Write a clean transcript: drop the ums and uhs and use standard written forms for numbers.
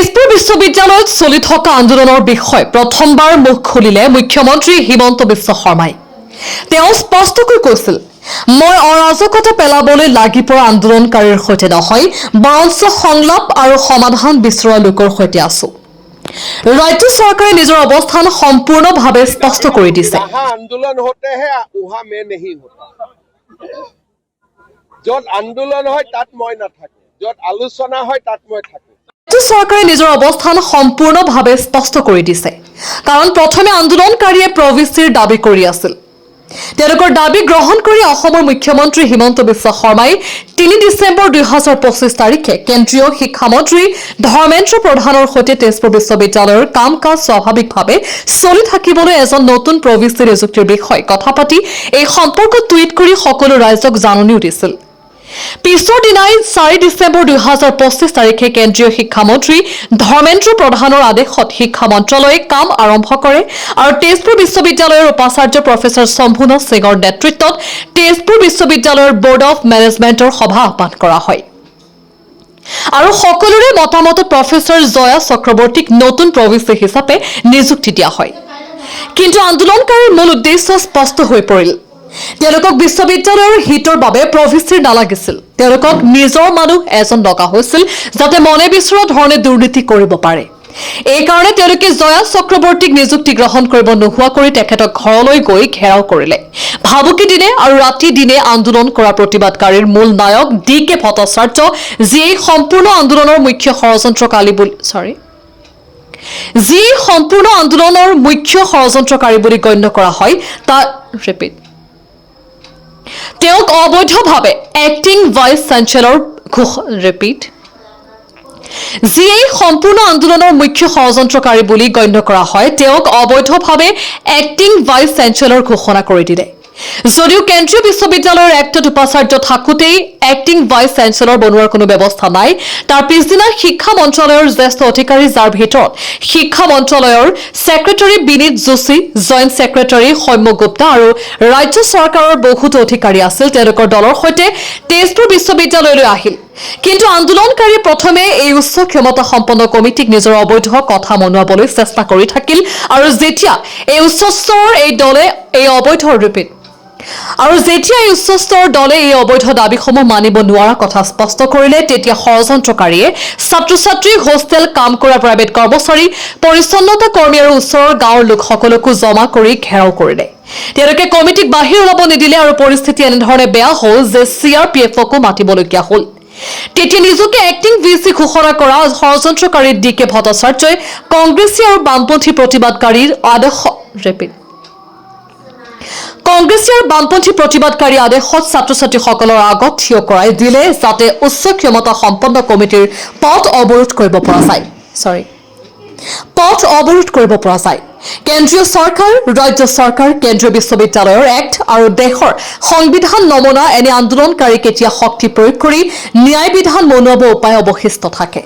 তেজপুৰ বিশ্ববিদ্যালয়ত চলি থকা আন্দোলনৰ বিষয়ে প্ৰথমবাৰ মুখ খুলিলে মুখ্যমন্ত্ৰী হিমন্ত বিশ্ব শৰ্মাই। তেওঁ স্পষ্টকৈ কৈছিল, মই অৰাজকতা পেলাবলৈ লাগি পৰা আন্দোলনকাৰীৰ সৈতে নহয়, বৰঞ্চ সংলাপ আৰু সমাধান বিচৰা লোকৰ সৈতে আছো। ৰাজ্য চৰকাৰে নিজৰ অৱস্থান সম্পূৰ্ণভাৱে স্পষ্ট কৰি দিছে। আন্দোলন হতে হে উহা মে নেহি হতা। যত আন্দোলন হয় তাত মই নাথাকো, যত আলোচনা হয় তাত মই থাকো। ৰাজ্য চৰকাৰে নিজৰ অৱস্থান সম্পূৰ্ণভাৱে স্পষ্ট কৰি দিছে, কাৰণ প্ৰথমে আন্দোলনকাৰীয়ে প্ৰবিষ্টিৰ দাবী কৰি আছিল। তেওঁলোকৰ দাবী গ্ৰহণ কৰি অসমৰ মুখ্যমন্ত্ৰী হিমন্ত বিশ্ব শৰ্মাই ৩ ডিচেম্বৰ ২০২৫ তাৰিখে কেন্দ্ৰীয় শিক্ষামন্ত্ৰী ধৰ্মেন্দ্ৰ প্ৰধানৰ সৈতে তেজপুৰ বিশ্ববিদ্যালয়ৰ কাম কাজ স্বাভাৱিকভাৱে চলি থাকিবলৈ এজন নতুন প্ৰবিষ্টি নিযুক্তিৰ বিষয়ে কথা পাতি এই সম্পৰ্কত টুইট কৰি সকলো ৰাইজক জাননীও দিছিল। পিছৰ দিনাই ৪ ডিচেম্বৰ ২০২৫ তাৰিখে কেন্দ্ৰীয় শিক্ষামন্ত্ৰী ধৰ্মেন্দ্ৰ প্ৰধানৰ আদেশত শিক্ষা মন্ত্ৰালয়ে কাম আৰম্ভ কৰে আৰু তেজপুৰ বিশ্ববিদ্যালয়ৰ উপাচাৰ্য প্ৰফেচৰ শম্ভুনাথ সিঙৰ নেতৃত্বত তেজপুৰ বিশ্ববিদ্যালয়ৰ বৰ্ড অফ মেনেজমেণ্টৰ সভা আহ্বান কৰা হয় আৰু সকলোৰে মতামতত প্ৰফেচৰ জয়া চক্ৰৱৰ্তীক নতুন প্ৰবিষ্টি হিচাপে নিযুক্তি দিয়া হয়। কিন্তু আন্দোলনকাৰীৰ মূল উদ্দেশ্য স্পষ্ট হৈ পৰিল। তেওঁলোকক বিশ্ববিদ্যালয়ৰ হিতৰ বাবে প্ৰবিষ্টিৰ নালাগিছিল, তেওঁলোকক নিজৰ মানুহ এজন লগা হৈছিল যাতে মনে বিচৰা ধৰণে দুৰ্নীতি কৰিব পাৰে। এইকাৰণে তেওঁলোকে জয়া চক্ৰৱৰ্তীক নিযুক্তি গ্ৰহণ কৰিব নোহোৱা কৰি তেখেতক ঘৰলৈ গৈ ঘেৰাও কৰিলে। ভাবুকি দিনে আৰু ৰাতি দিনে আন্দোলন কৰা প্ৰতিবাদকাৰীৰ মূল নায়ক DK ভট্টাচাৰ্য, যিয়ে সম্পূৰ্ণ আন্দোলনৰ মুখ্য ষড়যন্ত্ৰকাৰী বুলি গণ্য কৰা হয়, তেওঁক অবৈধভাৱে এক্টিং ভাইচ চেঞ্চেলৰ যিয়ে সম্পূৰ্ণ আন্দোলনৰ মুখ্য ষড়যন্ত্ৰকাৰী বুলি গণ্য কৰা হয়, তেওঁক অবৈধভাৱে এক্টিং ভাইচ চেঞ্চেলৰ ঘোষণা কৰি দিলে। যদিও কেন্দ্ৰীয় বিশ্ববিদ্যালয়ৰ এক্টত উপাচাৰ্য থাকোঁতেই এক্টিং ভাইচ চেঞ্চেলৰ বনোৱাৰ কোনো ব্যৱস্থা নাই, তাৰ পিছদিনা শিক্ষা মন্ত্ৰালয়ৰ জ্যেষ্ঠ অধিকাৰী, যাৰ ভিতৰত শিক্ষা মন্ত্ৰালয়ৰ ছেক্ৰেটাৰী বিনীত যোশী, জইণ্ট ছেক্ৰেটাৰী সৌম্য গুপ্তা আৰু ৰাজ্য চৰকাৰৰ বহুতো অধিকাৰী আছিল, তেওঁলোকৰ দলৰ সৈতে তেজপুৰ বিশ্ববিদ্যালয়লৈ আহিল। কিন্তু আন্দোলনকাৰীয়ে প্ৰথমে এই উচ্চ ক্ষমতা সম্পন্ন কমিটিক নিজৰ অবৈধ কথা মনোৱাবলৈ চেষ্টা কৰি থাকিল আৰু যেতিয়া এই উচ্চস্তৰৰ দলে এই অবৈধ দাবীসমূহ মানিব নোৱাৰা কথা স্পষ্ট কৰিলে, তেতিয়া ষড়যন্ত্ৰকাৰীয়ে ছাত্ৰ ছাত্ৰী, হোষ্টেল কাম কৰা প্ৰাইভেট কৰ্মচাৰী, পৰিচ্ছন্নতা কৰ্মী আৰু ওচৰৰ গাঁৱৰ লোকসকলকো জমা কৰি ঘেৰাও কৰিলে। তেওঁলোকে কমিটিক বাহিৰ ওলাব নিদিলে আৰু পৰিস্থিতি এনেধৰণে বেয়া হ'ল যে CRPFকো মাতিবলগীয়া হ'ল। তেতিয়া নিজকে এক্টিং VC ঘোষণা কৰা ষড়যন্ত্ৰকাৰী DK ভট্টাচাৰ্যই কংগ্ৰেছী আৰু বামপন্থী প্ৰতিবাদকাৰীৰ আদেশত ছাত্ৰ ছাত্ৰীসকলৰ আগত থিয় কৰাই দিলে যাতে উচ্চ ক্ষমতা সম্পন্ন কমিটিৰ পথ অৱৰোধ কৰিব পৰা যায়। কেন্দ্ৰীয় চৰকাৰ, ৰাজ্য চৰকাৰ, কেন্দ্ৰীয় বিশ্ববিদ্যালয়ৰ এক্ট আৰু দেশৰ সংবিধান নমনা এনে আন্দোলনকাৰীক এতিয়া শক্তি প্ৰয়োগ কৰি ন্যায় বিধান মনোৱাব উপায় অৱশিষ্ট থাকে।